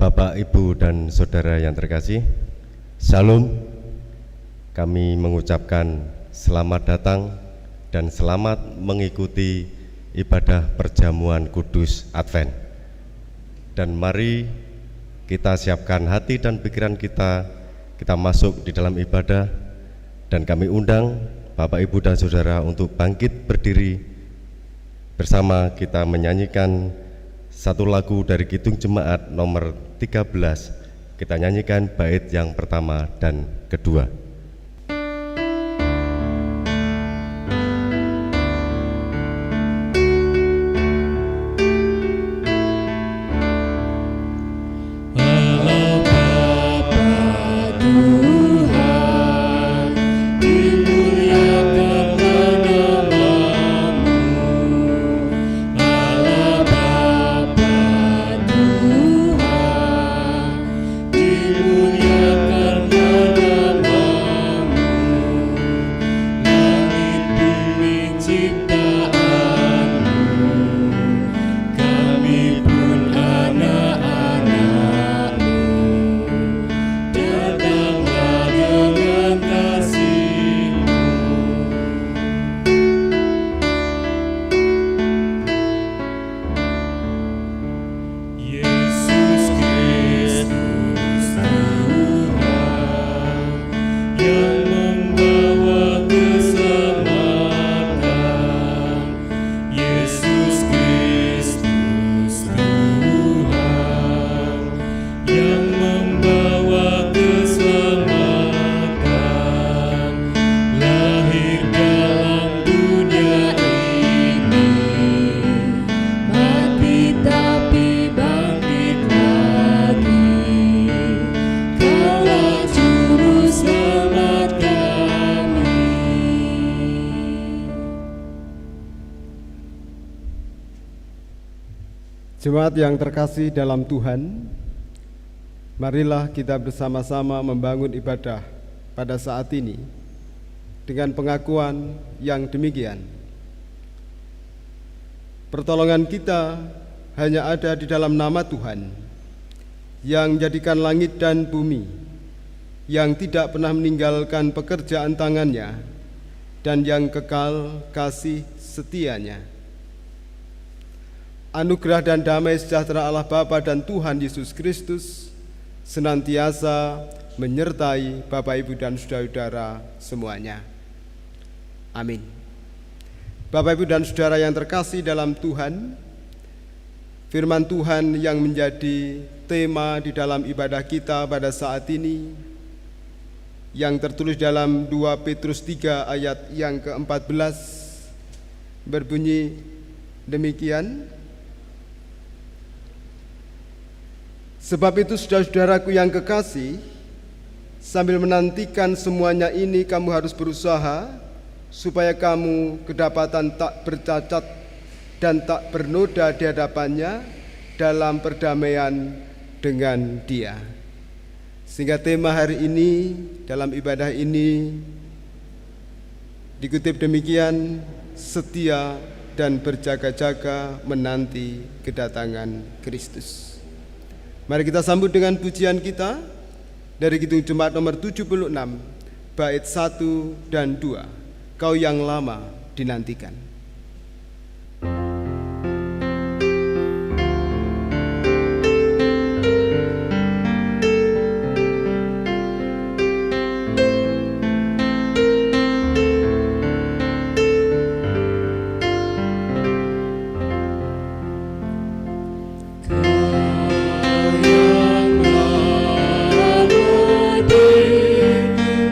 Bapak, Ibu, dan Saudara yang terkasih, Shalom. Kami mengucapkan selamat datang dan selamat mengikuti ibadah perjamuan kudus Advent. Dan mari kita siapkan hati dan pikiran kita masuk di dalam ibadah. Dan kami undang Bapak, Ibu, dan Saudara untuk bangkit berdiri bersama kita menyanyikan satu lagu dari Kidung Jemaat nomor 13. Kita nyanyikan bait yang pertama dan kedua. Jemaat yang terkasih dalam Tuhan, marilah kita bersama-sama membangun ibadah pada saat ini dengan pengakuan yang demikian. Pertolongan kita hanya ada di dalam nama Tuhan yang menjadikan langit dan bumi, yang tidak pernah meninggalkan pekerjaan tangannya, dan yang kekal kasih setianya. Anugerah dan damai sejahtera Allah Bapa dan Tuhan Yesus Kristus senantiasa menyertai Bapak, Ibu, dan saudara-saudara semuanya. Amin. Bapak, Ibu, dan saudara yang terkasih dalam Tuhan, firman Tuhan yang menjadi tema di dalam ibadah kita pada saat ini, yang tertulis dalam 2 Petrus 3 ayat yang ke-14, berbunyi demikian. Sebab itu saudara-saudaraku yang kekasih, sambil menantikan semuanya ini kamu harus berusaha supaya kamu kedapatan tak bercacat dan tak bernoda di hadapannya dalam perdamaian dengan Dia. Sehingga tema hari ini dalam ibadah ini dikutip demikian, setia dan berjaga-jaga menanti kedatangan Kristus. Mari kita sambut dengan pujian kita dari Kidung Jemaat nomor 76, bait 1 dan 2, Kau yang lama dinantikan.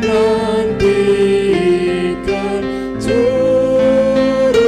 Nantikan Tuhan.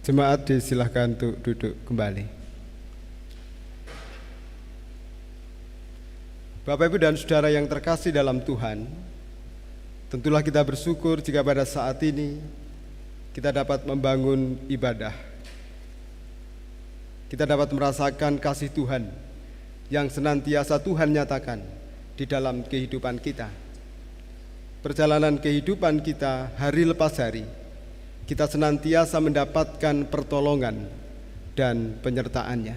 Jemaat disilahkan untuk duduk kembali. Bapak, Ibu, dan Saudara yang terkasih dalam Tuhan, tentulah kita bersyukur jika pada saat ini kita dapat membangun ibadah. Kita dapat merasakan kasih Tuhan yang senantiasa Tuhan nyatakan di dalam kehidupan kita. Perjalanan kehidupan kita hari lepas hari, kita senantiasa mendapatkan pertolongan dan penyertaan-Nya.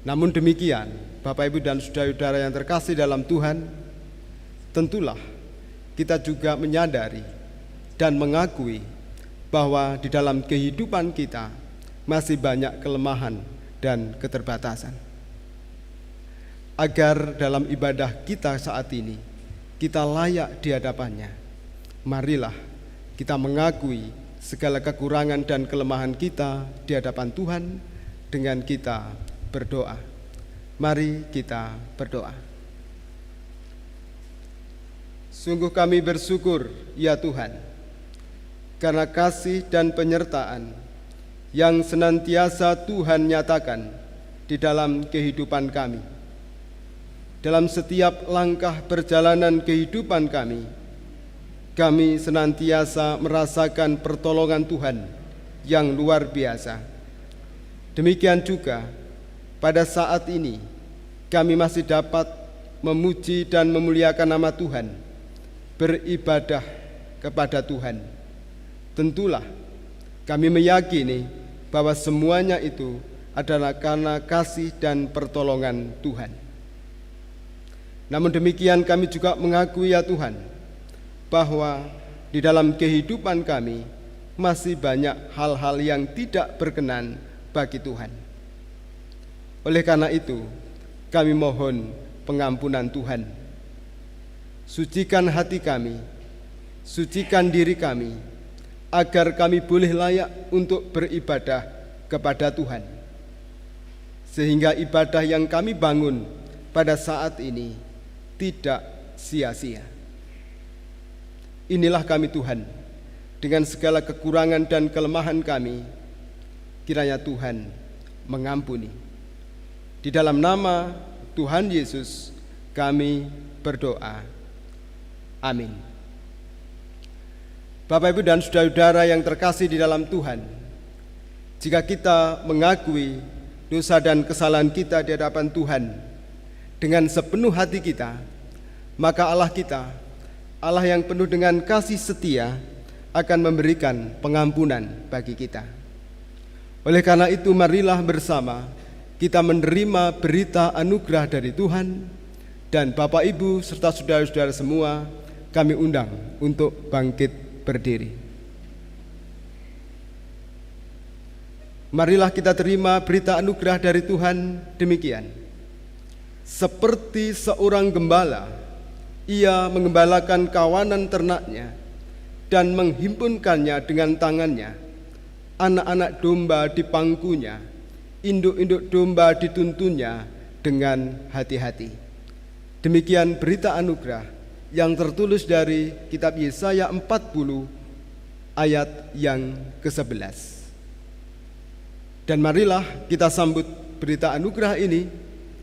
Namun demikian, Bapak, Ibu, dan saudara-saudara yang terkasih dalam Tuhan, tentulah kita juga menyadari dan mengakui bahwa di dalam kehidupan kita masih banyak kelemahan dan keterbatasan. Agar dalam ibadah kita saat ini, kita layak di hadapan-Nya, marilah kita mengakui segala kekurangan dan kelemahan kita di hadapan Tuhan dengan kita berdoa. Mari kita berdoa. Sungguh kami bersyukur, ya Tuhan, karena kasih dan penyertaan yang senantiasa Tuhan nyatakan di dalam kehidupan kami. Dalam setiap langkah perjalanan kehidupan kami senantiasa merasakan pertolongan Tuhan yang luar biasa. Demikian juga pada saat ini kami masih dapat memuji dan memuliakan nama Tuhan, beribadah kepada Tuhan. Tentulah kami meyakini bahwa semuanya itu adalah karena kasih dan pertolongan Tuhan. Namun demikian kami juga mengakui, ya Tuhan, bahwa di dalam kehidupan kami masih banyak hal-hal yang tidak berkenan bagi Tuhan. Oleh karena itu, kami mohon pengampunan Tuhan. Sucikan hati kami, sucikan diri kami, agar kami boleh layak untuk beribadah kepada Tuhan. Sehingga ibadah yang kami bangun pada saat ini tidak sia-sia. Inilah kami Tuhan, dengan segala kekurangan dan kelemahan kami, kiranya Tuhan mengampuni. Di dalam nama Tuhan Yesus kami berdoa. Amin. Bapak, Ibu, dan saudara-saudara yang terkasih di dalam Tuhan, jika kita mengakui dosa dan kesalahan kita di hadapan Tuhan dengan sepenuh hati kita, maka Allah kita, Allah yang penuh dengan kasih setia, akan memberikan pengampunan bagi kita. Oleh karena itu, marilah bersama kita menerima berita anugerah dari Tuhan, dan Bapak, Ibu, serta saudara-saudara semua kami undang untuk bangkit berdiri. Marilah kita terima berita anugerah dari Tuhan demikian. Seperti seorang gembala, ia mengembalakan kawanan ternaknya dan menghimpunkannya dengan tangannya. Anak-anak domba di pangkunya, induk-induk domba dituntunnya dengan hati-hati. Demikian berita anugerah yang tertulis dari kitab Yesaya 40 ayat yang ke-11. Dan marilah kita sambut berita anugerah ini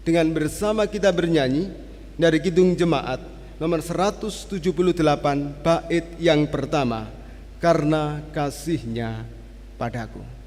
dengan bersama kita bernyanyi dari Kidung Jemaat nomor 178 bait yang pertama, Karena Kasih-Nya Padaku.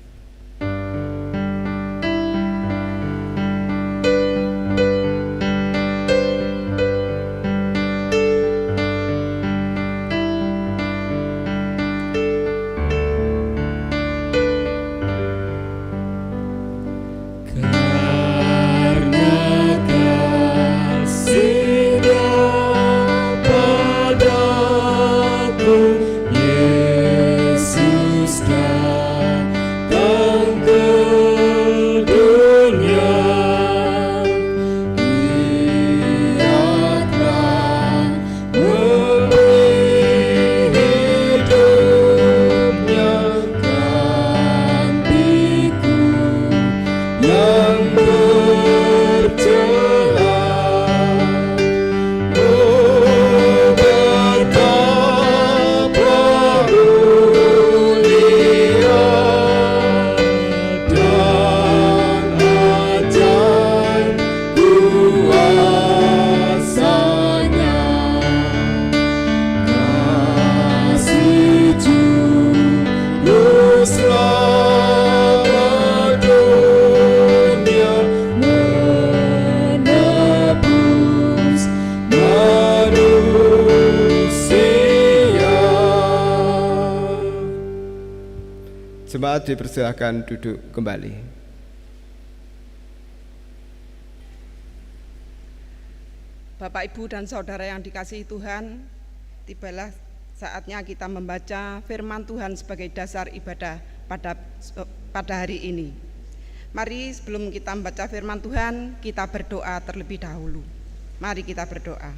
Yesus dipersilakan duduk kembali. Bapak, Ibu, dan Saudara yang dikasihi Tuhan, tibalah saatnya kita membaca firman Tuhan sebagai dasar ibadah pada hari ini. Mari sebelum kita membaca firman Tuhan, kita berdoa terlebih dahulu. Mari kita berdoa.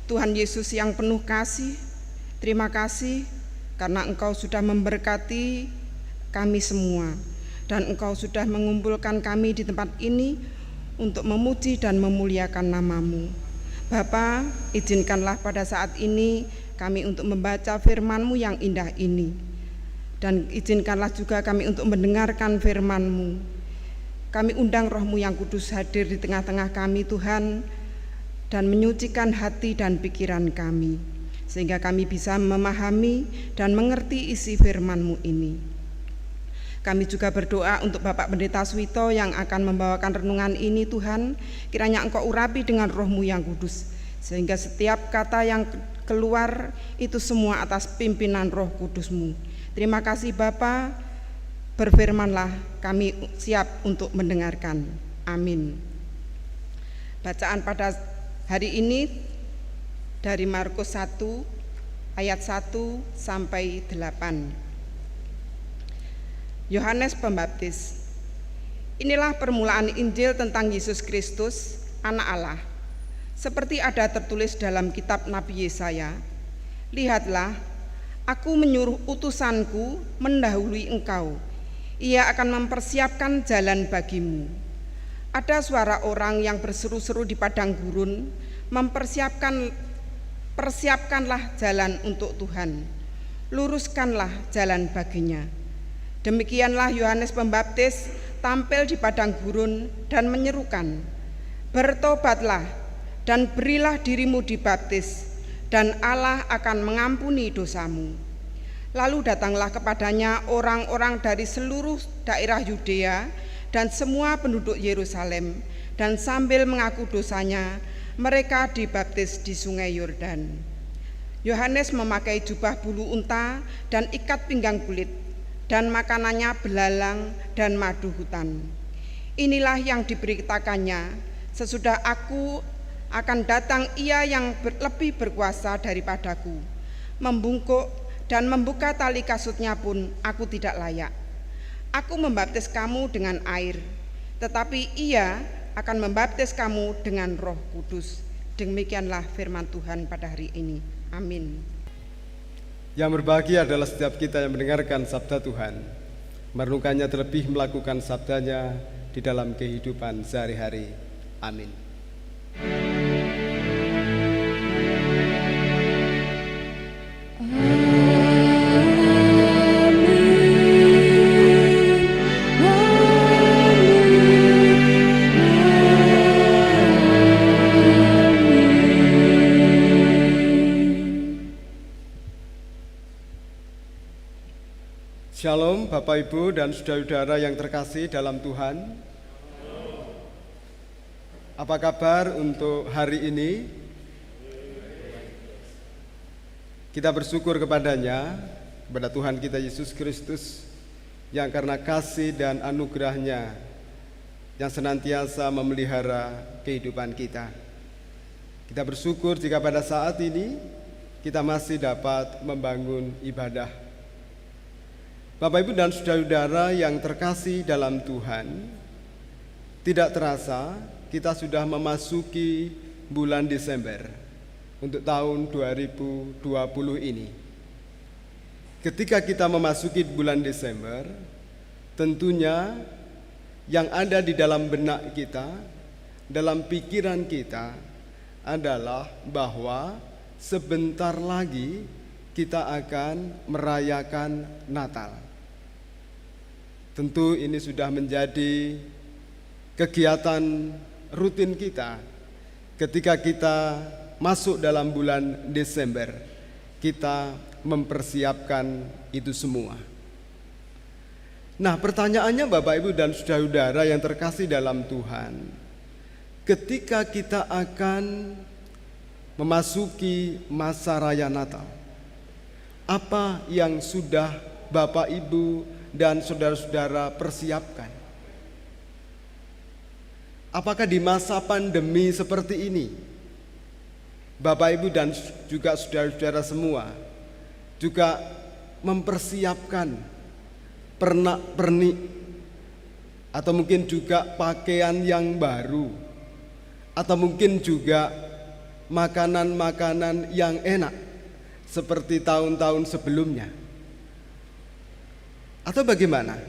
Tuhan Yesus yang penuh kasih, terima kasih karena Engkau sudah memberkati kami semua, dan Engkau sudah mengumpulkan kami di tempat ini untuk memuji dan memuliakan nama-Mu. Bapa, izinkanlah pada saat ini kami untuk membaca firman-Mu yang indah ini, dan izinkanlah juga kami untuk mendengarkan firman-Mu. Kami undang Roh-Mu yang kudus hadir di tengah-tengah kami, Tuhan, dan menyucikan hati dan pikiran kami, sehingga kami bisa memahami dan mengerti isi firman-Mu ini. Kami juga berdoa untuk Bapak Pendeta Suwito yang akan membawakan renungan ini, Tuhan. Kiranya Engkau urapi dengan Roh-Mu yang kudus, sehingga setiap kata yang keluar itu semua atas pimpinan Roh Kudus-Mu. Terima kasih Bapa, berfirmanlah, kami siap untuk mendengarkan. Amin. Bacaan pada hari ini dari Markus 1 ayat 1 sampai 8. Yohanes Pembaptis. Inilah permulaan Injil tentang Yesus Kristus, Anak Allah. Seperti ada tertulis dalam kitab Nabi Yesaya, lihatlah, aku menyuruh utusanku mendahului engkau. Ia akan mempersiapkan jalan bagimu. Ada suara orang yang berseru-seru di padang gurun, persiapkanlah jalan untuk Tuhan, luruskanlah jalan baginya. Demikianlah Yohanes Pembaptis tampil di padang gurun dan menyerukan, bertobatlah dan berilah dirimu dibaptis, dan Allah akan mengampuni dosamu. Lalu datanglah kepadanya orang-orang dari seluruh daerah Yudea dan semua penduduk Yerusalem, dan sambil mengaku dosanya, mereka dibaptis di sungai Yordan. Yohanes memakai jubah bulu unta dan ikat pinggang kulit, dan makanannya belalang dan madu hutan. Inilah yang diberitakannya, sesudah aku akan datang ia yang lebih berkuasa daripadaku. Membungkuk dan membuka tali kasutnya pun aku tidak layak. Aku membaptis kamu dengan air, tetapi ia akan membaptis kamu dengan Roh Kudus. Demikianlah firman Tuhan pada hari ini. Amin. Yang berbahagia adalah setiap kita yang mendengarkan sabda Tuhan, merenungkannya terlebih melakukan sabdanya di dalam kehidupan sehari-hari. Amin. Shalom Bapak Ibu dan saudara-saudara yang terkasih dalam Tuhan. Apa kabar untuk hari ini? Kita bersyukur kepadanya, kepada Tuhan kita Yesus Kristus, yang karena kasih dan anugerahnya yang senantiasa memelihara kehidupan kita. Kita bersyukur jika pada saat ini kita masih dapat membangun ibadah. Bapak Ibu dan saudara-saudara yang terkasih dalam Tuhan, tidak terasa kita sudah memasuki bulan Desember untuk tahun 2020 ini. Ketika kita memasuki bulan Desember, tentunya yang ada di dalam benak kita, dalam pikiran kita adalah bahwa sebentar lagi kita akan merayakan Natal. Tentu ini sudah menjadi kegiatan rutin kita ketika kita masuk dalam bulan Desember, kita mempersiapkan itu semua. Nah, pertanyaannya Bapak Ibu dan saudara-saudara yang terkasih dalam Tuhan, ketika kita akan memasuki masa raya Natal, apa yang sudah Bapak, Ibu, dan saudara-saudara persiapkan? Apakah di masa pandemi seperti ini, Bapak, Ibu, dan juga saudara-saudara semua juga mempersiapkan pernak-pernik atau mungkin juga pakaian yang baru, atau mungkin juga makanan-makanan yang enak seperti tahun-tahun sebelumnya? Atau bagaimana?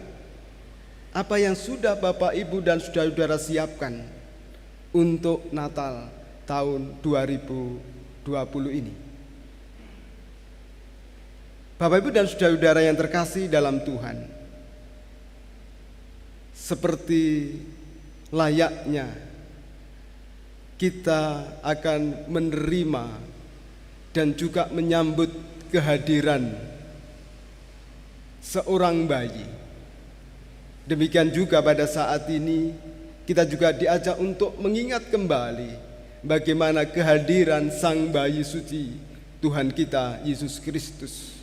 Apa yang sudah Bapak, Ibu, dan saudara-saudara siapkan untuk Natal tahun 2020 ini? Bapak, Ibu, dan saudara-saudara yang terkasih dalam Tuhan, seperti layaknya kita akan menerima dan juga menyambut kehadiran seorang bayi, demikian juga pada saat ini kita juga diajak untuk mengingat kembali bagaimana kehadiran Sang Bayi Suci Tuhan kita Yesus Kristus.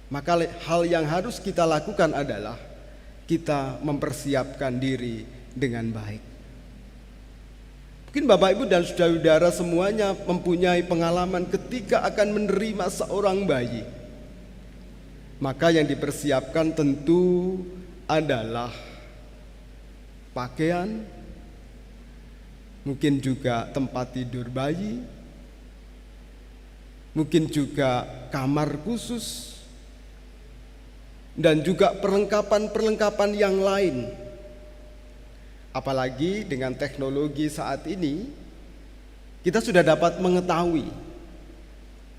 Maka hal yang harus kita lakukan adalah kita mempersiapkan diri dengan baik. Mungkin Bapak, Ibu, dan saudara-saudara semuanya mempunyai pengalaman ketika akan menerima seorang bayi. Maka yang dipersiapkan tentu adalah pakaian, mungkin juga tempat tidur bayi, mungkin juga kamar khusus, dan juga perlengkapan-perlengkapan yang lain. Apalagi dengan teknologi saat ini, kita sudah dapat mengetahui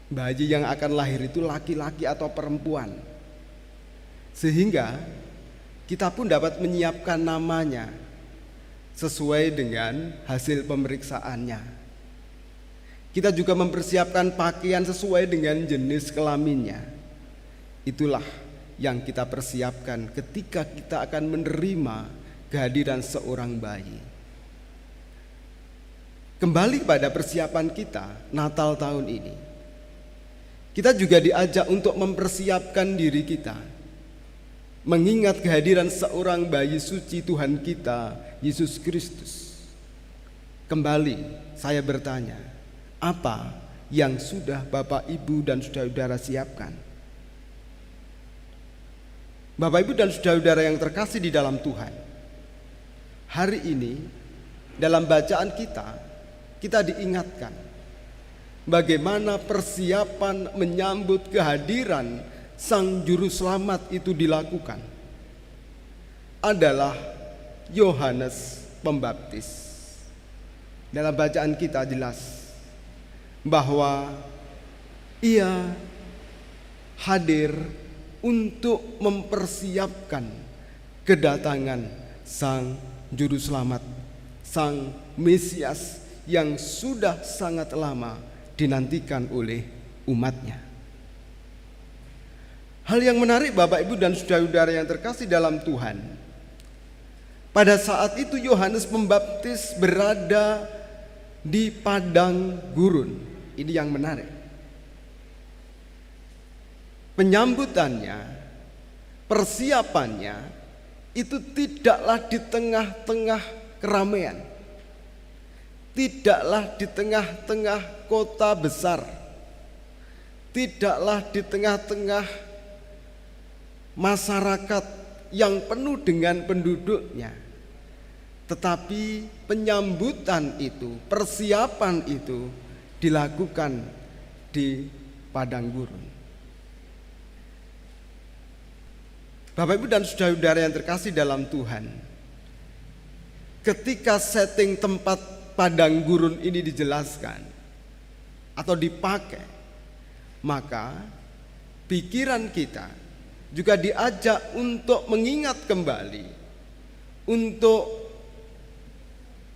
bayi yang akan lahir itu laki-laki atau perempuan, sehingga kita pun dapat menyiapkan namanya sesuai dengan hasil pemeriksaannya. Kita juga mempersiapkan pakaian sesuai dengan jenis kelaminnya. Itulah yang kita persiapkan ketika kita akan menerima kehadiran seorang bayi. Kembali pada persiapan kita Natal tahun ini, kita juga diajak untuk mempersiapkan diri kita, mengingat kehadiran seorang bayi suci Tuhan kita Yesus Kristus. Kembali saya bertanya, apa yang sudah Bapak, Ibu, dan saudara-saudara siapkan? Bapak, Ibu, dan saudara-saudara yang terkasih di dalam Tuhan, hari ini dalam bacaan kita diingatkan bagaimana persiapan menyambut kehadiran Sang Juru Selamat itu dilakukan. Adalah Yohanes Pembaptis. Dalam bacaan kita jelas bahwa ia hadir untuk mempersiapkan kedatangan Sang Juru Selamat, Sang Mesias yang sudah sangat lama dinantikan oleh umatnya. Hal yang menarik Bapak, Ibu, dan saudara-saudara yang terkasih dalam Tuhan, pada saat itu Yohanes Pembaptis berada di padang gurun. Ini yang menarik. Penyambutannya, persiapannya itu tidaklah di tengah-tengah keramaian, tidaklah di tengah-tengah kota besar, tidaklah di tengah-tengah masyarakat yang penuh dengan penduduknya, tetapi penyambutan itu, persiapan itu dilakukan di padang gurun. Bapak, Ibu, dan saudara-saudara yang terkasih dalam Tuhan, ketika setting tempat padang gurun ini dijelaskan atau dipakai, maka pikiran kita juga diajak untuk mengingat kembali, untuk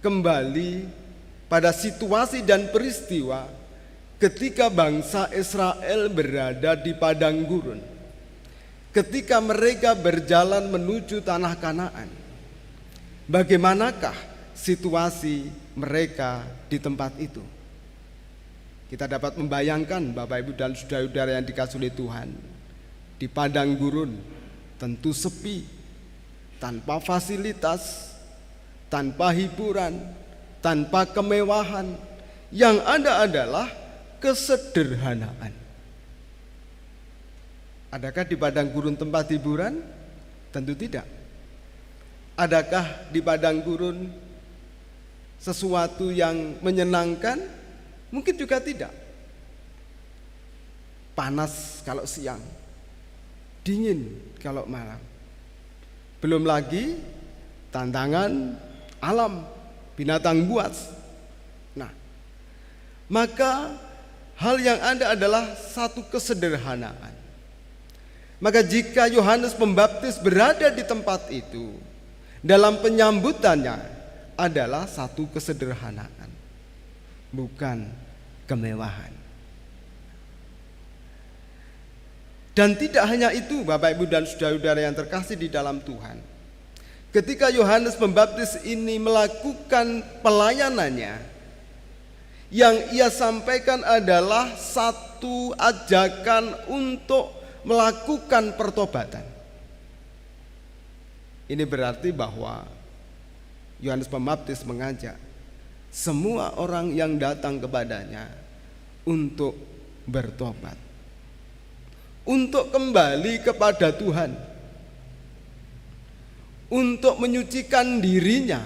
kembali pada situasi dan peristiwa ketika bangsa Israel berada di padang gurun, ketika mereka berjalan menuju tanah Kanaan. Bagaimanakah situasi mereka di tempat itu? Kita dapat membayangkan Bapak, Ibu, dan saudara-saudara yang dikasihi oleh Tuhan, di padang gurun, tentu sepi, tanpa fasilitas, tanpa hiburan, tanpa kemewahan. Yang ada adalah kesederhanaan. Adakah di padang gurun tempat hiburan? Tentu tidak. Adakah di padang gurun sesuatu yang menyenangkan? Mungkin juga tidak. Panas kalau siang, dingin kalau malam. Belum lagi tantangan alam, binatang buas. Nah, maka hal yang ada adalah satu kesederhanaan. Maka jika Yohanes Pembaptis berada di tempat itu, dalam penyambutannya adalah satu kesederhanaan, bukan kemewahan. Dan tidak hanya itu, Bapak, Ibu, dan saudara-saudara yang terkasih di dalam Tuhan. Ketika Yohanes Pembaptis ini melakukan pelayanannya, yang ia sampaikan adalah satu ajakan untuk melakukan pertobatan. Ini berarti bahwa Yohanes Pembaptis mengajak semua orang yang datang kepadanya untuk bertobat, untuk kembali kepada Tuhan, untuk menyucikan dirinya.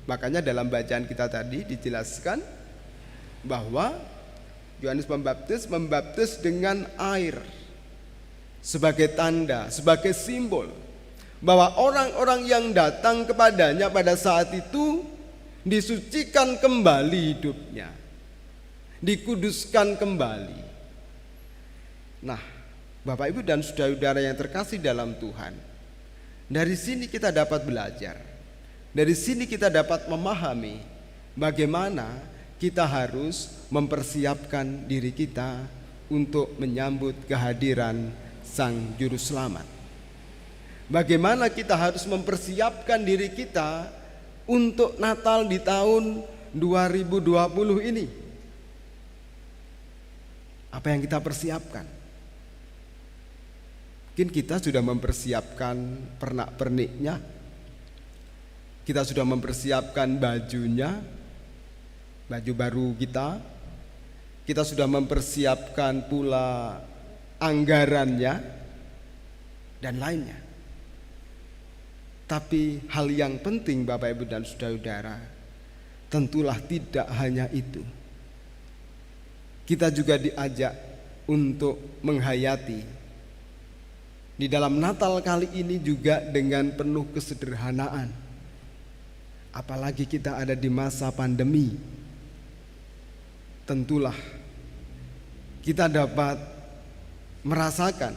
Makanya dalam bacaan kita tadi dijelaskan bahwa Yohanes Pembaptis membaptis dengan air sebagai tanda, sebagai simbol bahwa orang-orang yang datang kepadanya pada saat itu disucikan kembali hidupnya, dikuduskan kembali. Nah, Bapak, Ibu, dan saudara-saudara yang terkasih dalam Tuhan, dari sini kita dapat belajar, dari sini kita dapat memahami bagaimana kita harus mempersiapkan diri kita untuk menyambut kehadiran Sang Juru Selamat. Bagaimana kita harus mempersiapkan diri kita untuk Natal di tahun 2020 ini. Apa yang kita persiapkan? Mungkin kita sudah mempersiapkan pernak-perniknya, kita sudah mempersiapkan bajunya, baju baru kita sudah mempersiapkan pula anggarannya dan lainnya. Tapi hal yang penting, Bapak, Ibu, dan saudara-saudara, tentulah tidak hanya itu. Kita juga diajak untuk menghayati di dalam Natal kali ini juga dengan penuh kesederhanaan. Apalagi kita ada di masa pandemi. Tentulah kita dapat merasakan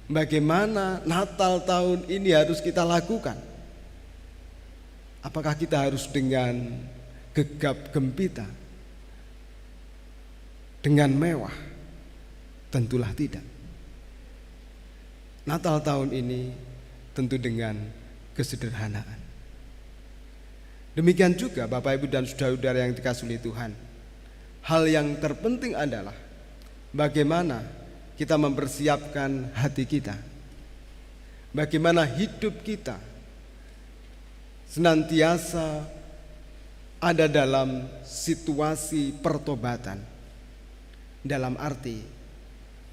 bagaimana Natal tahun ini harus kita lakukan. Apakah kita harus dengan gegap gempita, dengan mewah? Tentulah tidak. Natal tahun ini tentu dengan kesederhanaan. Demikian juga Bapak, Ibu, dan saudara-saudara yang dikasihi oleh Tuhan, hal yang terpenting adalah bagaimana kita mempersiapkan hati kita, bagaimana hidup kita senantiasa ada dalam situasi pertobatan. Dalam arti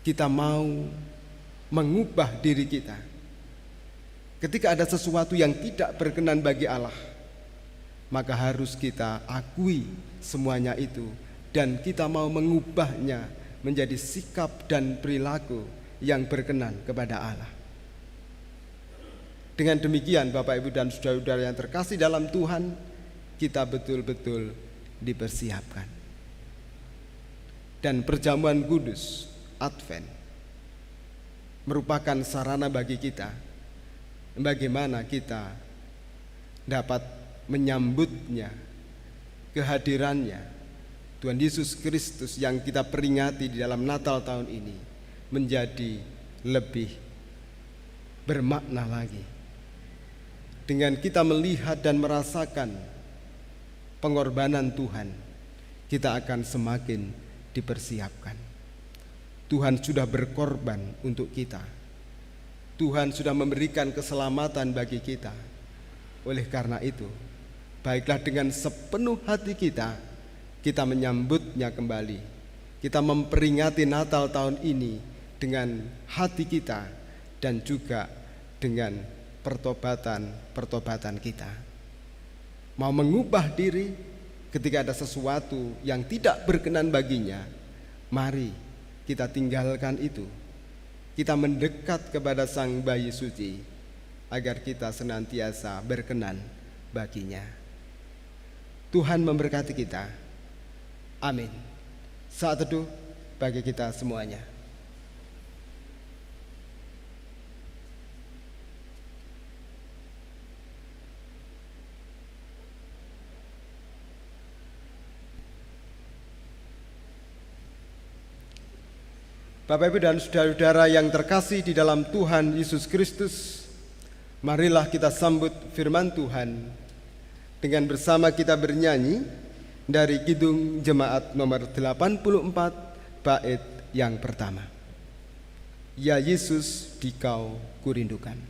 kita mau mengubah diri kita. Ketika ada sesuatu yang tidak berkenan bagi Allah, maka harus kita akui semuanya itu, dan kita mau mengubahnya menjadi sikap dan perilaku yang berkenan kepada Allah. Dengan demikian, Bapak, Ibu, dan saudara-saudara yang terkasih dalam Tuhan, kita betul-betul dipersiapkan. Dan perjamuan kudus Advent merupakan sarana bagi kita bagaimana kita dapat menyambutnya, kehadirannya Tuhan Yesus Kristus yang kita peringati di dalam Natal tahun ini menjadi lebih bermakna lagi. Dengan kita melihat dan merasakan pengorbanan Tuhan, kita akan semakin dipersiapkan. Tuhan sudah berkorban untuk kita. Tuhan sudah memberikan keselamatan bagi kita. Oleh karena itu, baiklah dengan sepenuh hati kita menyambutnya kembali. Kita memperingati Natal tahun ini dengan hati kita dan juga dengan pertobatan kita. Mau mengubah diri ketika ada sesuatu yang tidak berkenan baginya, mari kita tinggalkan itu. Kita mendekat kepada Sang Bayi Suci agar kita senantiasa berkenan baginya. Tuhan memberkati kita. Amin. Saat teduh bagi kita semuanya. Bapak, Ibu, dan saudara-saudara yang terkasih di dalam Tuhan Yesus Kristus, marilah kita sambut firman Tuhan dengan bersama kita bernyanyi dari Kidung Jemaat nomor 84 bait yang pertama. Ya Yesus, Dikau kurindukan.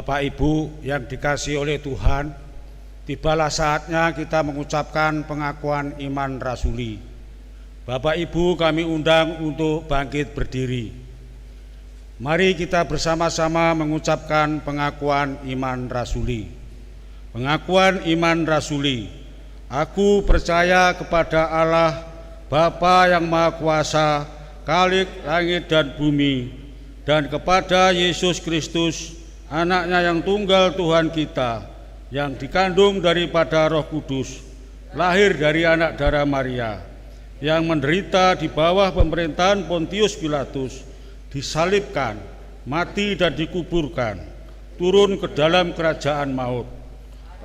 Bapak Ibu yang dikasihi oleh Tuhan, tibalah saatnya kita mengucapkan pengakuan iman rasuli. Bapak Ibu kami undang untuk bangkit berdiri. Mari kita bersama-sama mengucapkan pengakuan iman rasuli. Pengakuan iman rasuli. Aku percaya kepada Allah, Bapa yang Maha Kuasa, Khalik langit dan bumi, dan kepada Yesus Kristus, Anaknya yang tunggal Tuhan kita, yang dikandung daripada Roh Kudus, lahir dari anak darah Maria, yang menderita di bawah pemerintahan Pontius Pilatus, disalibkan, mati dan dikuburkan, turun ke dalam kerajaan maut.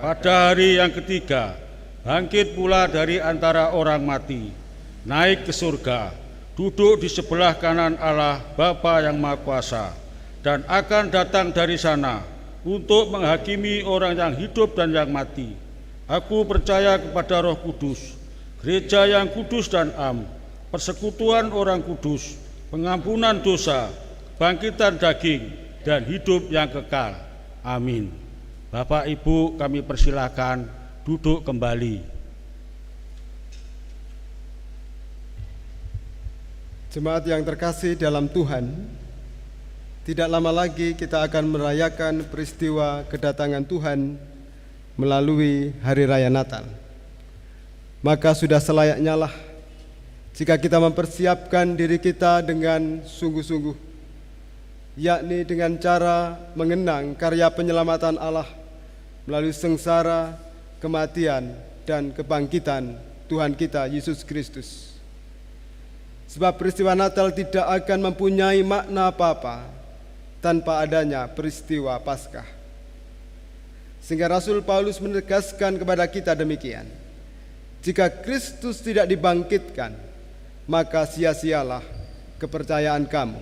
Pada hari yang ketiga, bangkit pula dari antara orang mati, naik ke surga, duduk di sebelah kanan Allah Bapa yang Maha Kuasa, dan akan datang dari sana untuk menghakimi orang yang hidup dan yang mati. Aku percaya kepada Roh Kudus, gereja yang kudus dan am, persekutuan orang kudus, pengampunan dosa, bangkitan daging, dan hidup yang kekal. Amin. Bapak Ibu kami persilakan duduk kembali. Jemaat yang terkasih dalam Tuhan, tidak lama lagi kita akan merayakan peristiwa kedatangan Tuhan melalui Hari Raya Natal. Maka sudah selayaknya lah jika kita mempersiapkan diri kita dengan sungguh-sungguh, yakni dengan cara mengenang karya penyelamatan Allah melalui sengsara, kematian, dan kebangkitan Tuhan kita Yesus Kristus. Sebab peristiwa Natal tidak akan mempunyai makna apa-apa tanpa adanya peristiwa Paskah. Sehingga Rasul Paulus menegaskan kepada kita demikian: jika Kristus tidak dibangkitkan, maka sia-sialah kepercayaan kamu.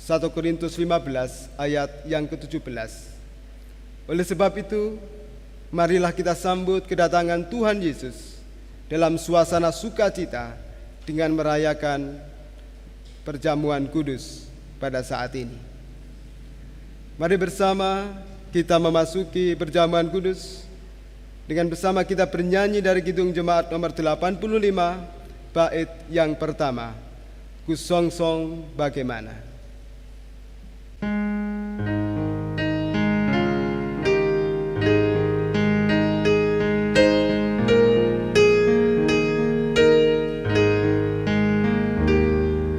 1 Korintus 15 ayat yang ke-17. Oleh sebab itu, marilah kita sambut kedatangan Tuhan Yesus dalam suasana sukacita dengan merayakan perjamuan kudus pada saat ini. Mari bersama kita memasuki perjamuan kudus dengan bersama kita bernyanyi dari Kidung Jemaat nomor 85, bait yang pertama, Ku Songsong Bagaimana.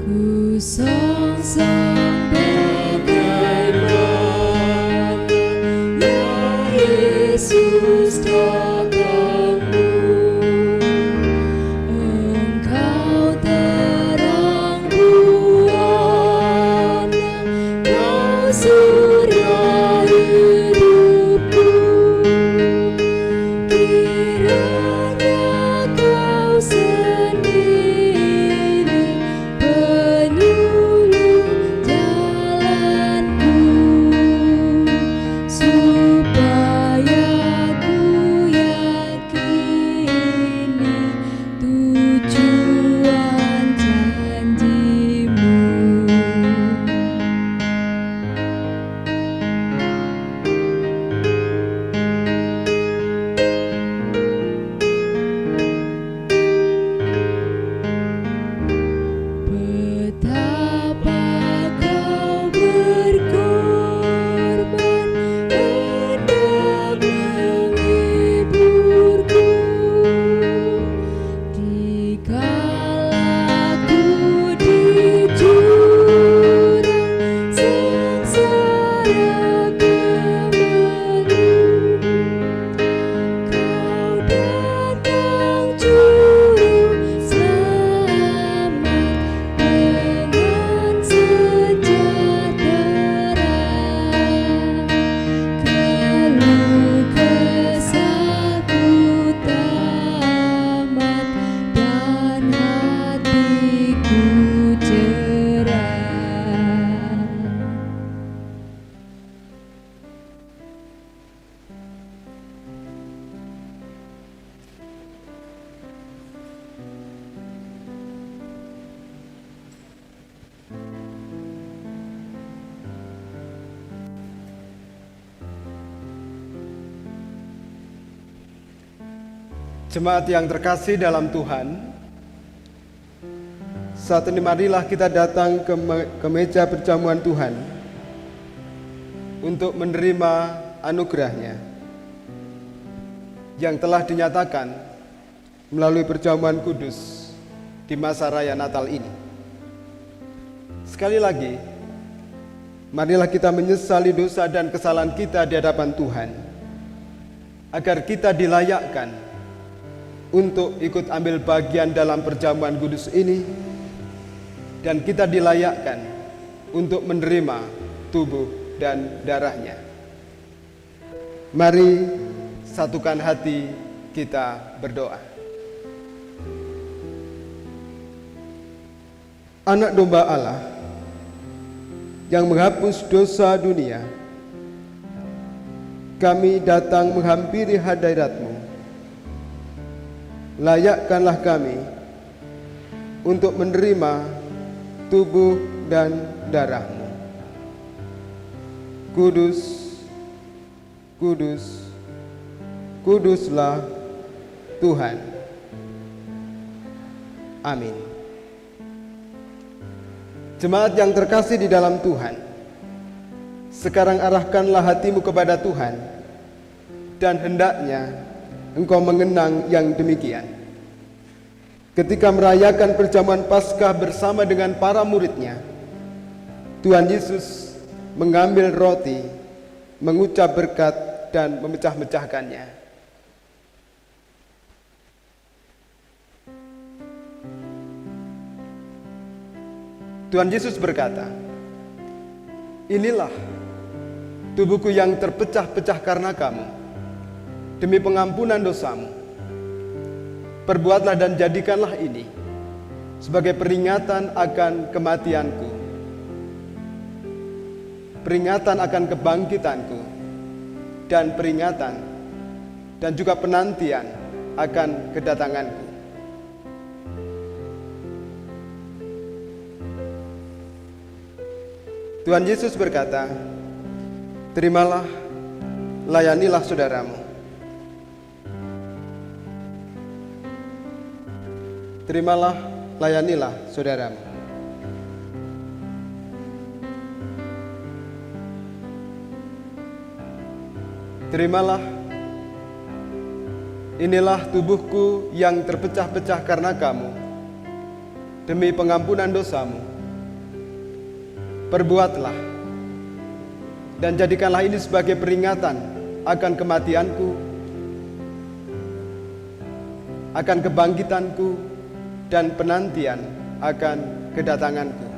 Ku songsong bagaimana ya Yesus datangmu, Engkau terang buana, Kau surya hidupku. Kiranya Kau sendiri penyuluh jalanku, supaya ku yakini tujuan janji-Mu. Betapa Kau berkorban hendak menghiburku, dikala ku di jurang sengsara kemelut. Kau datang juru selamat dengan sejahtera, keluh kesahku tamat dan hatiku cerah. Jemaat yang terkasih dalam Tuhan, saat ini marilah kita datang ke meja perjamuan Tuhan untuk menerima anugerah-Nya yang telah dinyatakan melalui perjamuan kudus di masa raya Natal ini. Sekali lagi, marilah kita menyesali dosa dan kesalahan kita di hadapan Tuhan, agar kita dilayakkan untuk ikut ambil bagian dalam perjamuan kudus ini, dan kita dilayakkan untuk menerima tubuh dan darah-Nya. Mari satukan hati kita berdoa. Anak domba Allah yang menghapus dosa dunia, kami datang menghampiri hadirat-Mu. Layakkanlah kami untuk menerima tubuh dan darah-Mu. Kudus, kudus, kuduslah Tuhan. Amin. Jemaat yang terkasih di dalam Tuhan, sekarang arahkanlah hatimu kepada Tuhan, dan hendaknya engkau mengenang yang demikian. Ketika merayakan perjamuan Paskah bersama dengan para murid-Nya, Tuhan Yesus mengambil roti, mengucap berkat, dan memecah-mecahkannya. Tuhan Yesus berkata, "Inilah tubuhku yang terpecah-pecah karena kamu, demi pengampunan dosamu. Perbuatlah dan jadikanlah ini sebagai peringatan akan kematianku, peringatan akan kebangkitanku, dan peringatan dan juga penantian akan kedatanganku. Tuhan Yesus berkata, terimalah, layanilah saudaramu. Terimalah, layanilah saudaramu. Terimalah, inilah tubuhku yang terpecah-pecah karena kamu, demi pengampunan dosamu. Perbuatlah, dan jadikanlah ini sebagai peringatan akan kematianku, akan kebangkitanku, dan penantian akan kedatanganku.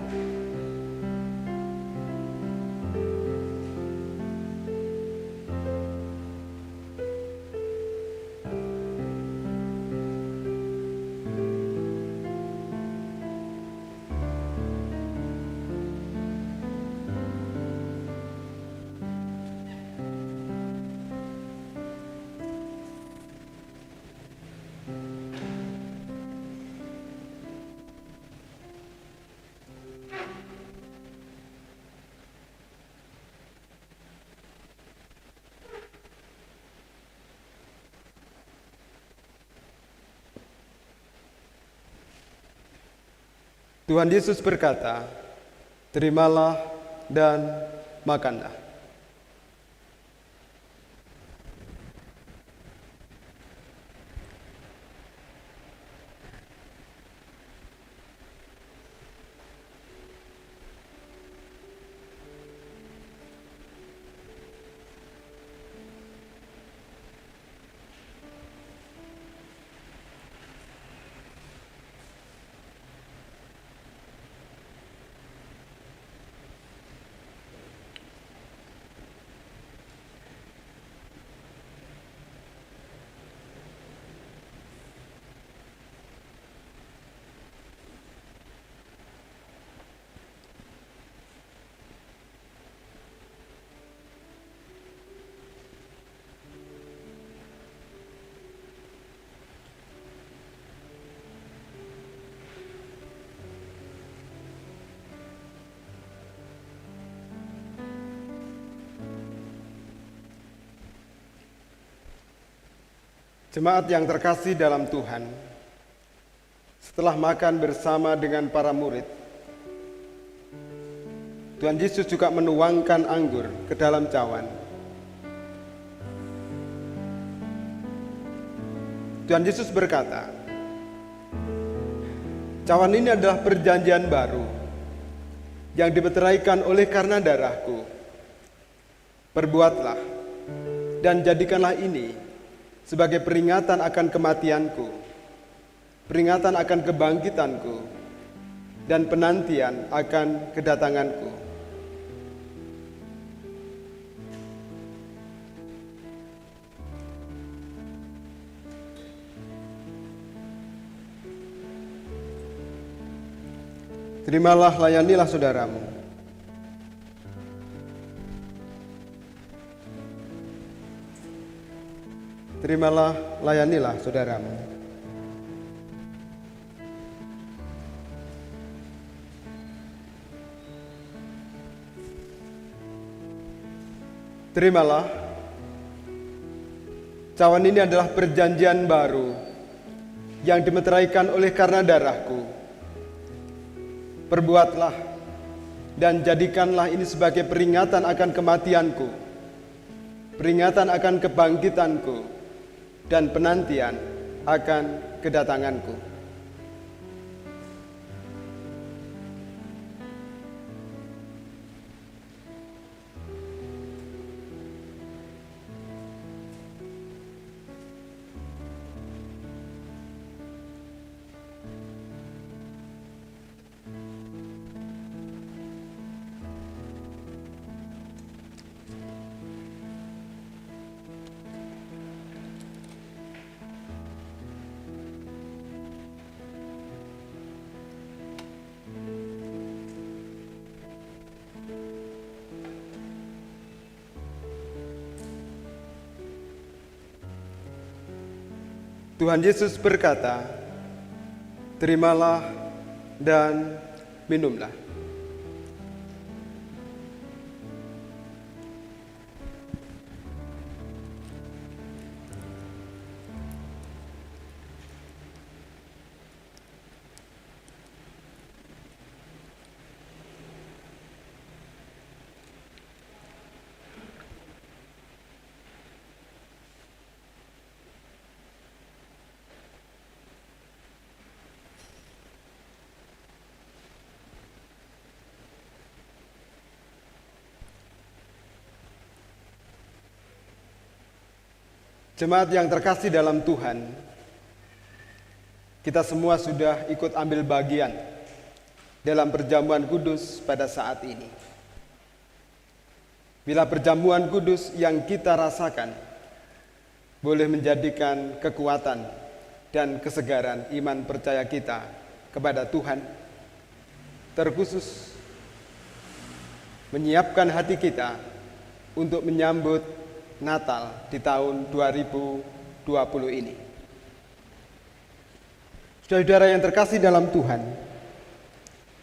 Tuhan Yesus berkata, terimalah dan makanlah. Jemaat yang terkasih dalam Tuhan, setelah makan bersama dengan para murid, Tuhan Yesus juga menuangkan anggur ke dalam cawan. Tuhan Yesus berkata, cawan ini adalah perjanjian baru yang dimeteraikan oleh karena darahku. Perbuatlah dan jadikanlah ini sebagai peringatan akan kematianku, peringatan akan kebangkitanku, dan penantian akan kedatanganku. Terimalah, layanilah saudaramu. Terimalah, layanilah saudaramu. Terimalah, cawan ini adalah perjanjian baru yang dimeteraikan oleh karena darahku. Perbuatlah dan jadikanlah ini sebagai peringatan akan kematianku, peringatan akan kebangkitanku, dan penantian akan kedatanganku. Tuhan Yesus berkata, "Terimalah dan minumlah." Jemaat yang terkasih dalam Tuhan, kita semua sudah ikut ambil bagian dalam perjamuan kudus pada saat ini. Bila perjamuan kudus yang kita rasakan boleh menjadikan kekuatan dan kesegaran iman percaya kita kepada Tuhan, terkhusus menyiapkan hati kita untuk menyambut Natal di tahun 2020 ini. Saudara-saudara yang terkasih dalam Tuhan,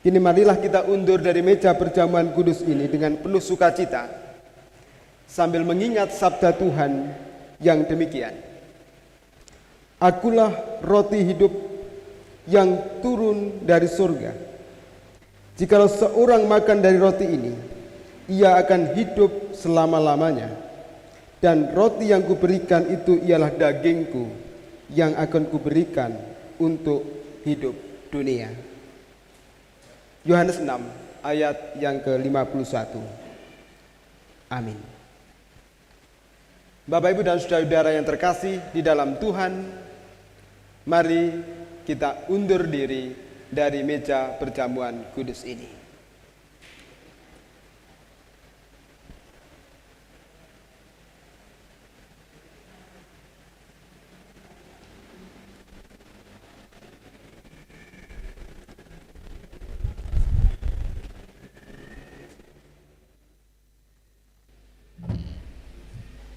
kini marilah kita undur dari meja perjamuan kudus ini dengan penuh sukacita, sambil mengingat sabda Tuhan yang demikian. "Akulah roti hidup yang turun dari surga. Jikalau seorang makan dari roti ini, ia akan hidup selama-lamanya. Dan roti yang kuberikan itu ialah dagingku yang akan kuberikan untuk hidup dunia." Yohanes 6 ayat yang ke-51. Amin. Bapak, Ibu, dan saudara-saudara yang terkasih di dalam Tuhan, mari kita undur diri dari meja perjamuan kudus ini.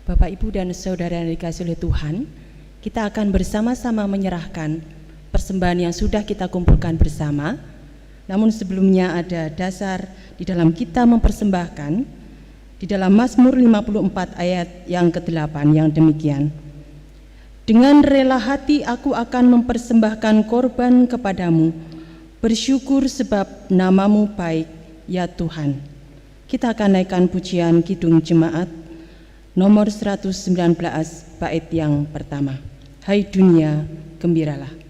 Bapak, Ibu, dan saudara yang dikasihi oleh Tuhan, kita akan bersama-sama menyerahkan persembahan yang sudah kita kumpulkan bersama. Namun sebelumnya ada dasar di dalam kita mempersembahkan di dalam Mazmur 54 ayat yang ke-8 yang demikian. "Dengan rela hati aku akan mempersembahkan korban kepadamu, bersyukur sebab namamu baik, ya Tuhan." Kita akan naikkan pujian Kidung Jemaat nomor 119 bait yang pertama. "Hai dunia, gembiralah."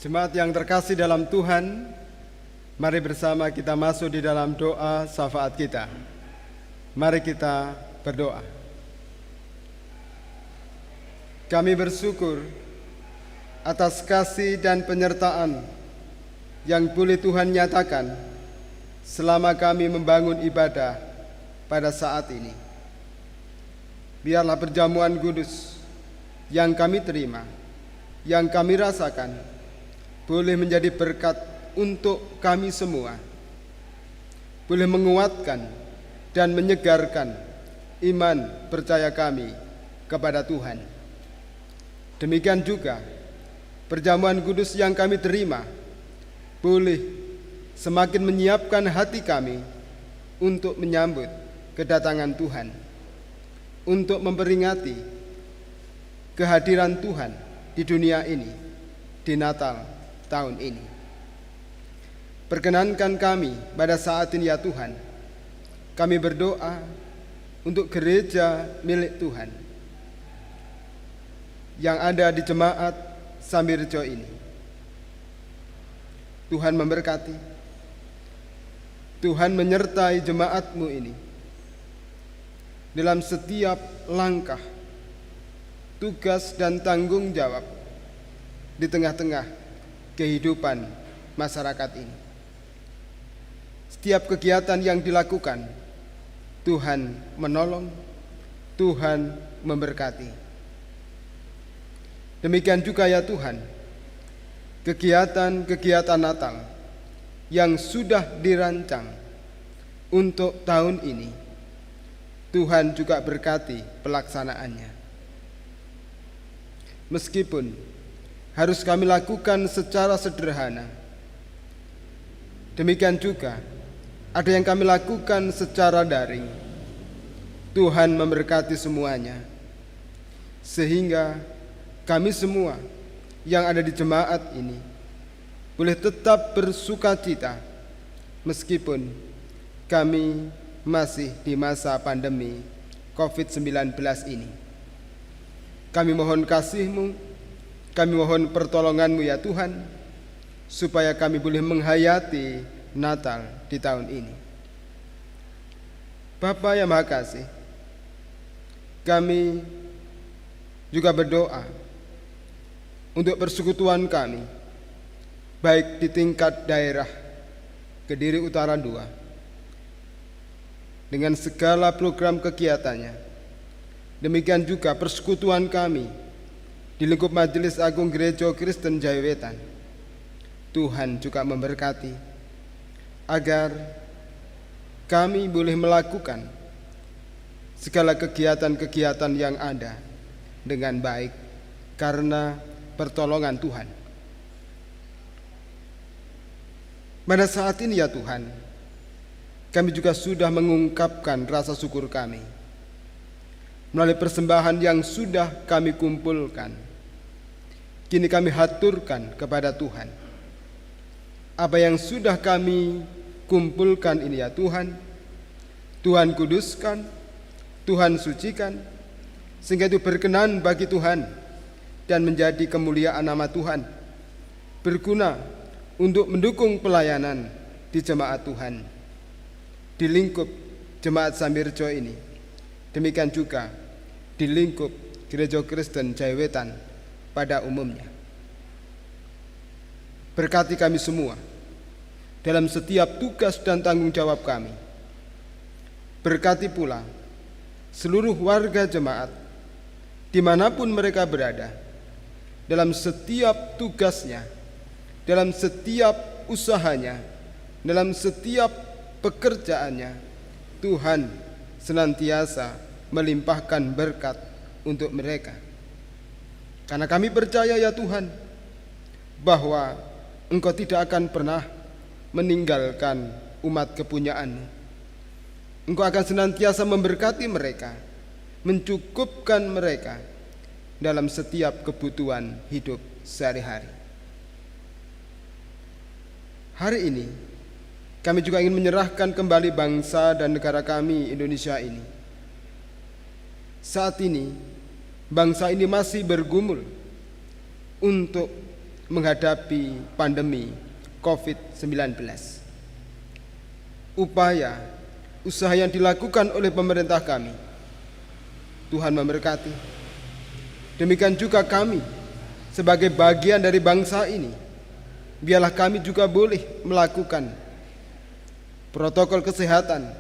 Jemaat yang terkasih dalam Tuhan, mari bersama kita masuk di dalam doa syafaat kita. Mari kita berdoa. Kami bersyukur atas kasih dan penyertaan yang boleh Tuhan nyatakan selama kami membangun ibadah pada saat ini. Biarlah perjamuan kudus yang kami terima, yang kami rasakan, boleh menjadi berkat untuk kami semua, boleh menguatkan dan menyegarkan iman percaya kami kepada Tuhan. Demikian juga perjamuan kudus yang kami terima boleh semakin menyiapkan hati kami untuk menyambut kedatangan Tuhan, untuk memperingati kehadiran Tuhan di dunia ini di Natal tahun ini. Perkenankan kami pada saat ini, ya Tuhan, kami berdoa untuk gereja milik Tuhan yang ada di jemaat Samirejo ini. Tuhan memberkati. Tuhan menyertai jemaat-Mu ini dalam setiap langkah, tugas dan tanggung jawab di tengah-tengah kehidupan masyarakat ini. Setiap kegiatan yang dilakukan, Tuhan menolong, Tuhan memberkati. Demikian juga ya Tuhan, kegiatan-kegiatan Natal yang sudah dirancang untuk tahun ini, Tuhan juga berkati pelaksanaannya. Meskipun harus kami lakukan secara sederhana, demikian juga ada yang kami lakukan secara daring. Tuhan memberkati semuanya, sehingga kami semua yang ada di jemaat ini boleh tetap bersuka cita meskipun kami masih di masa pandemi COVID-19 ini. Kami mohon kasih-Mu, kami mohon pertolongan-Mu ya Tuhan, supaya kami boleh menghayati Natal di tahun ini. Bapa yang Maha Kasih, kami juga berdoa untuk persekutuan kami, baik di tingkat daerah Kediri Utara 2, dengan segala program kegiatannya. Demikian juga persekutuan kami di lingkup Majelis Agung Gereja Kristen Jaya Wetan. Tuhan juga memberkati agar kami boleh melakukan segala kegiatan-kegiatan yang ada dengan baik karena pertolongan Tuhan. Pada saat ini ya Tuhan, kami juga sudah mengungkapkan rasa syukur kami melalui persembahan yang sudah kami kumpulkan. Kini kami haturkan kepada Tuhan apa yang sudah kami kumpulkan ini ya Tuhan. Tuhan kuduskan, Tuhan sucikan, sehingga itu berkenan bagi Tuhan dan menjadi kemuliaan nama Tuhan, berguna untuk mendukung pelayanan di jemaat Tuhan di lingkup Jemaat Samirjo ini. Demikian juga di lingkup Gereja Kristen Jaya Wetan pada umumnya. Berkati kami semua dalam setiap tugas dan tanggung jawab kami. Berkati pula seluruh warga jemaat dimanapun mereka berada, dalam setiap tugasnya, dalam setiap usahanya, dalam setiap pekerjaannya. Tuhan senantiasa melimpahkan berkat untuk mereka. Karena kami percaya ya Tuhan, bahwa Engkau tidak akan pernah meninggalkan umat kepunyaan-Mu. Engkau akan senantiasa memberkati mereka, mencukupkan mereka dalam setiap kebutuhan hidup sehari-hari. Hari ini kami juga ingin menyerahkan kembali bangsa dan negara kami Indonesia ini. Saat ini bangsa ini masih bergumul untuk menghadapi pandemi COVID-19. Upaya usaha yang dilakukan oleh pemerintah kami, Tuhan memberkati. Demikian juga kami sebagai bagian dari bangsa ini, biarlah kami juga boleh melakukan protokol kesehatan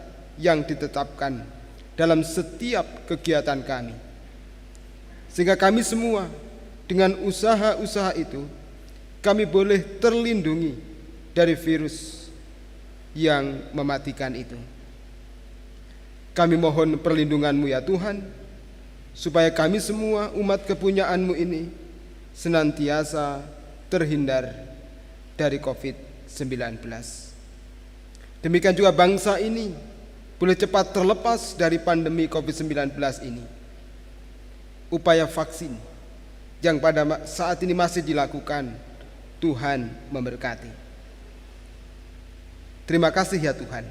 yang ditetapkan dalam setiap kegiatan kami, sehingga kami semua dengan usaha-usaha itu kami boleh terlindungi dari virus yang mematikan itu. Kami mohon perlindungan-Mu ya Tuhan, supaya kami semua umat kepunyaan-Mu ini senantiasa terhindar dari COVID-19. Demikian juga bangsa ini boleh cepat terlepas dari pandemi COVID-19 ini. Upaya vaksin yang pada saat ini masih dilakukan, Tuhan memberkati. Terima kasih ya Tuhan.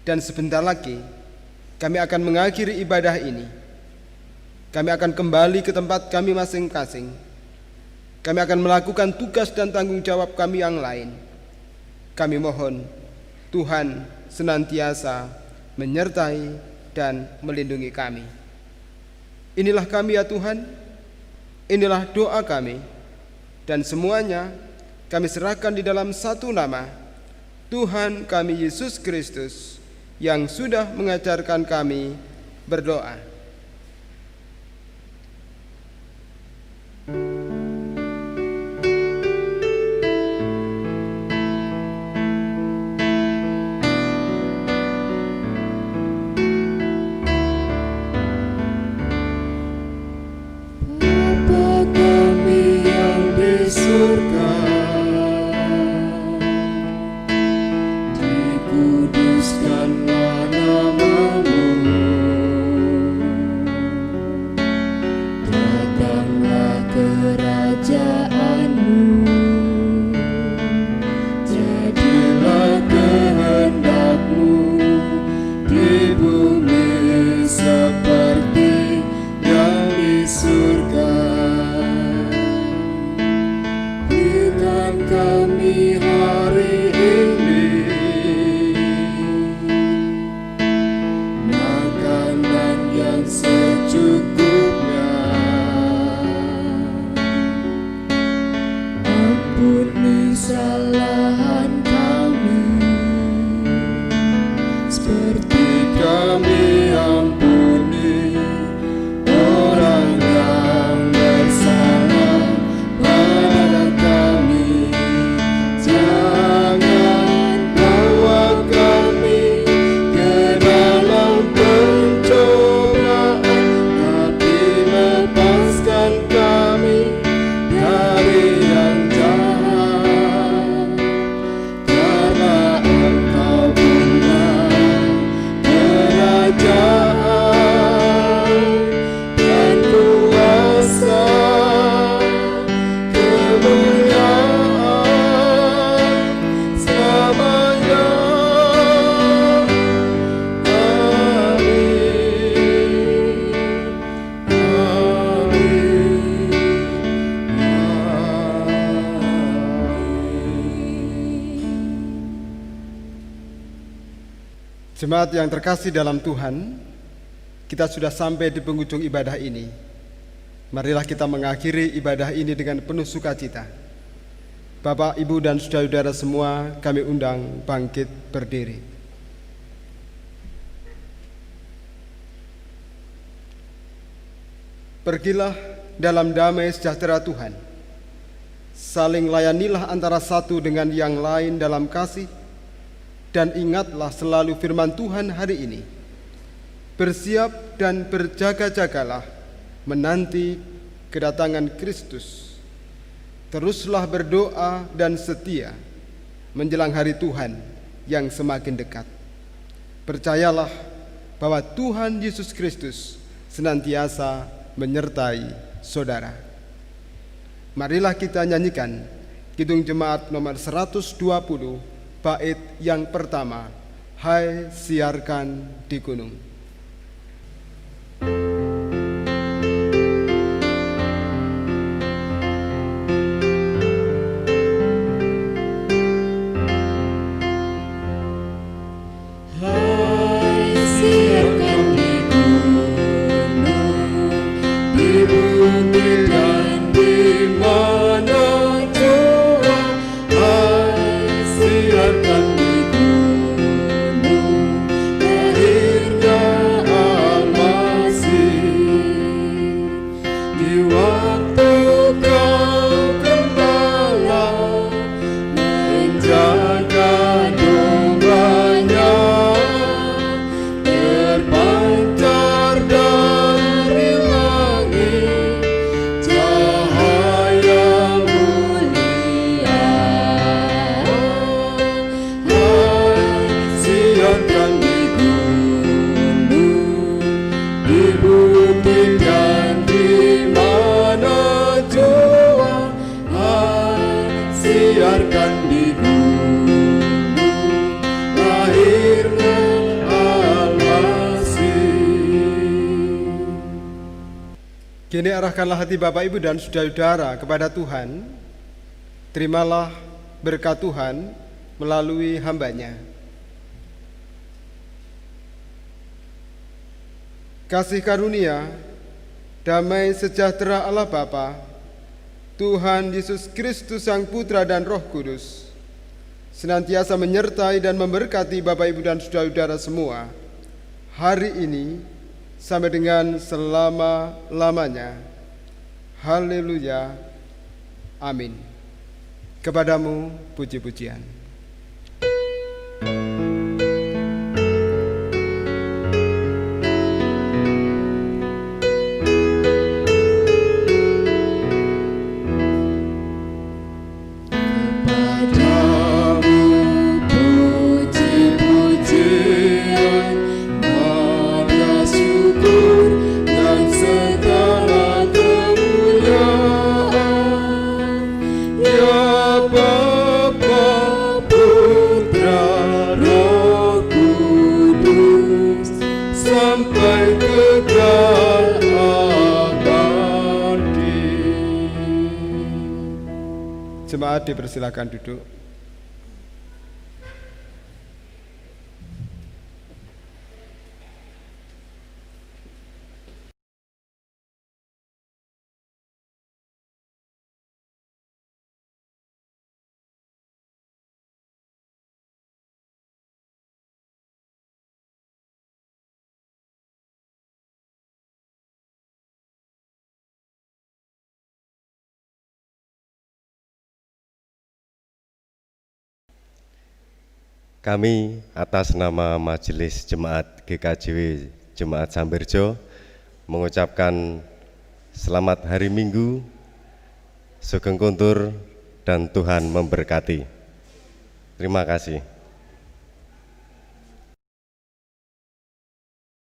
Dan sebentar lagi kami akan mengakhiri ibadah ini. Kami akan kembali ke tempat kami masing-masing Kami akan melakukan tugas dan tanggung jawab kami yang lain. Kami mohon Tuhan senantiasa menyertai dan melindungi kami. Inilah kami ya Tuhan, inilah doa kami, dan semuanya kami serahkan di dalam satu nama, Tuhan kami Yesus Kristus, yang sudah mengajarkan kami berdoa. Bapa kami yang di surga, dikuduskanlah nama-Mu, datanglah kerajaan-Mu, jadilah kehendak-Mu di bumi seperti yang di surga. Berikan kami hari ini makanan yang secukupnya. Ampuni kesalahan kami, seperti kami ampuni orang yang bersalah pada kami. Jangan bawa kami ke dalam pencobaan, tapi lepaskan kami dari yang jahat. Karena Engkau punya kerajaan dan kuasa, kemuliaan selamanya. Jemaat yang terkasih dalam Tuhan, kita sudah sampai di penghujung ibadah ini. Marilah kita mengakhiri ibadah ini dengan penuh sukacita. Bapak, Ibu, dan saudara-saudara semua, kami undang bangkit berdiri. Pergilah dalam damai sejahtera Tuhan. Saling layanilah antara satu dengan yang lain dalam kasih, dan ingatlah selalu firman Tuhan hari ini. Bersiap dan berjaga-jagalah menanti kedatangan Kristus. Teruslah berdoa dan setia menjelang hari Tuhan yang semakin dekat. Percayalah bahwa Tuhan Yesus Kristus senantiasa menyertai saudara. Marilah kita nyanyikan Kidung Jemaat nomor 120, bait yang pertama, Hai Siarkan di Gunung. Hai siarkan di gunung, di bumi dan di mana jua. Hai siarkan di gunung, lahirnya Kini arahkanlah hati Bapak Ibu dan saudara-saudara kepada Tuhan. Terimalah berkat Tuhan melalui hamba-Nya. Kasih karunia, damai sejahtera Allah Bapa, Tuhan Yesus Kristus Sang Putra dan Roh Kudus, senantiasa menyertai dan memberkati Bapak Ibu dan saudara-saudara semua, hari ini sampai dengan selama-lamanya. Haleluya. Amin. Kepadamu puji-pujian. Jemaat dipersilakan duduk. Kami atas nama Majelis Jemaat GKJW Jemaat Sambirjo mengucapkan selamat hari Minggu, Sugeng Kuntur dan Tuhan memberkati. Terima kasih.